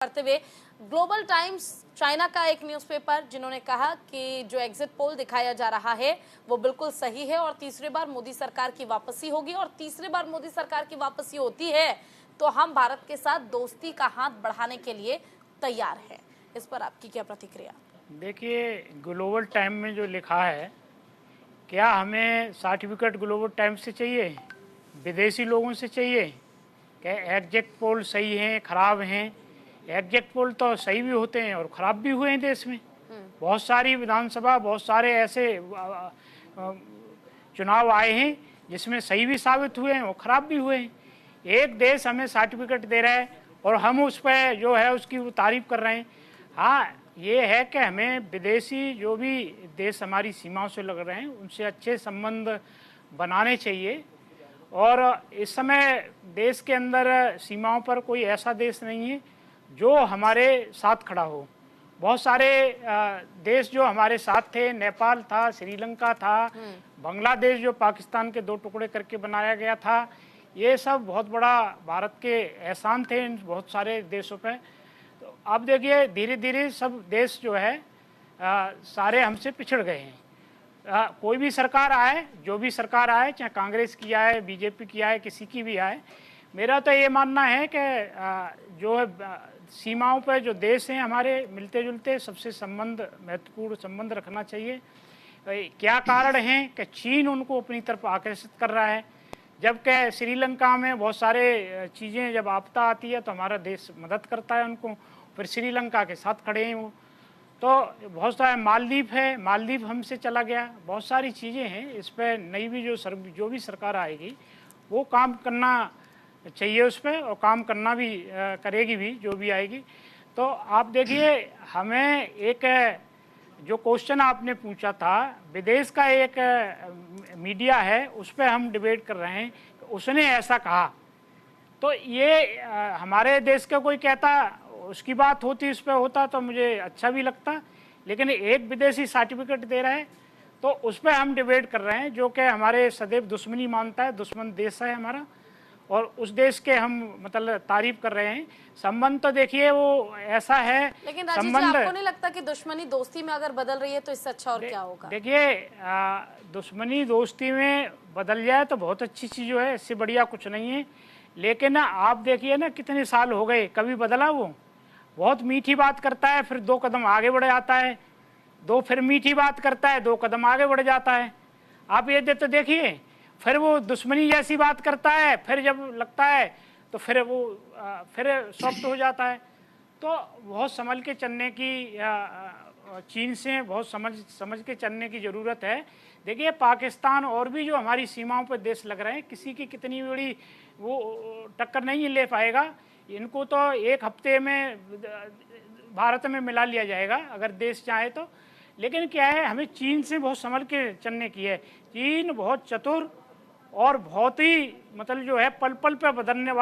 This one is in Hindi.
करते हुए ग्लोबल टाइम्स चाइना का एक न्यूज़पेपर, जिन्होंने कहा कि जो एग्जिट पोल दिखाया जा रहा है वो बिल्कुल सही है और तीसरी बार मोदी सरकार की वापसी होगी, और तीसरी बार मोदी सरकार की वापसी होती है तो हम भारत के साथ दोस्ती का हाथ बढ़ाने के लिए तैयार हैं। इस पर आपकी क्या प्रतिक्रिया? देखिए, ग्लोबल टाइम में जो लिखा है, क्या हमें सर्टिफिकेट ग्लोबल टाइम से चाहिए, विदेशी लोगों से चाहिए? क्या एग्जिट पोल सही हैं, खराब हैं? एग्जिट पोल तो सही भी होते हैं और ख़राब भी हुए हैं देश में। बहुत सारी विधानसभा, बहुत सारे ऐसे चुनाव आए हैं जिसमें सही भी साबित हुए हैं और ख़राब भी हुए हैं। एक देश हमें सर्टिफिकेट दे रहा है और हम उस पर जो है उसकी तारीफ कर रहे हैं। हाँ, ये है कि हमें विदेशी जो भी देश हमारी सीमाओं से लग रहे हैं उनसे अच्छे संबंध बनाने चाहिए। और इस समय देश के अंदर सीमाओं पर कोई ऐसा देश नहीं है जो हमारे साथ खड़ा हो। बहुत सारे देश जो हमारे साथ थे, नेपाल था, श्रीलंका था, बांग्लादेश जो पाकिस्तान के दो टुकड़े करके बनाया गया था, ये सब बहुत बड़ा भारत के एहसान थे इन बहुत सारे देशों पे। तो अब देखिए, धीरे धीरे सब देश जो है सारे हमसे पिछड़ गए हैं। कोई भी सरकार आए, जो भी सरकार आए, चाहे कांग्रेस की आए, बीजेपी की आए, किसी की भी आए, मेरा तो ये मानना है कि जो है सीमाओं पर जो देश हैं हमारे मिलते जुलते, सबसे संबंध, महत्वपूर्ण संबंध रखना चाहिए। क्या कारण हैं कि चीन उनको अपनी तरफ आकर्षित कर रहा है, जबकि श्रीलंका में बहुत सारे चीज़ें जब आपदा आती है तो हमारा देश मदद करता है उनको, फिर श्रीलंका के साथ खड़े हैं वो। तो बहुत सारे मालदीव है, मालदीव हमसे चला गया, बहुत सारी चीज़ें हैं। इस पर नई भी जो भी सरकार आएगी वो काम करना चाहिए उस पर, और काम करना भी करेगी भी जो भी आएगी। तो आप देखिए, हमें एक जो क्वेश्चन आपने पूछा था, विदेश का एक मीडिया है उस पर हम डिबेट कर रहे हैं, उसने ऐसा कहा, तो ये हमारे देश का कोई कहता, उसकी बात होती, उस पर होता तो मुझे अच्छा भी लगता, लेकिन एक विदेशी सर्टिफिकेट दे रहा है तो उस पर हम डिबेट कर रहे हैं, जो कि हमारे सदैव दुश्मनी मानता है, दुश्मन देश है हमारा, और उस देश के हम मतलब तारीफ कर रहे हैं। संबंध तो देखिए वो ऐसा है, लेकिन राजीव जी, आपको नहीं लगता कि दुश्मनी दोस्ती में अगर बदल रही है तो इससे अच्छा और क्या होगा? देखिए, दुश्मनी दोस्ती में बदल जाए तो बहुत अच्छी चीज़ है, इससे बढ़िया कुछ नहीं है। लेकिन आप देखिए ना, कितने साल हो गए, कभी बदला वो? बहुत मीठी बात करता है, फिर 2 कदम आगे बढ़ जाता है, फिर मीठी बात करता है, 2 कदम आगे बढ़ जाता है। आप ये तो देखिए, फिर वो दुश्मनी जैसी बात करता है, फिर जब लगता है तो फिर वो फिर सॉफ्ट हो जाता है। तो बहुत संभल के चलने की, चीन से बहुत समझ के चलने की ज़रूरत है। देखिए, पाकिस्तान और भी जो हमारी सीमाओं पर देश लग रहे हैं, किसी की कितनी बड़ी वो टक्कर नहीं ले पाएगा। इनको तो एक हफ्ते में भारत में मिला लिया जाएगा अगर देश चाहे तो। लेकिन क्या है, हमें चीन से बहुत संभल के चलने की है। चीन बहुत चतुर और बहुत ही मतलब जो है पल पल पे बदलने वाला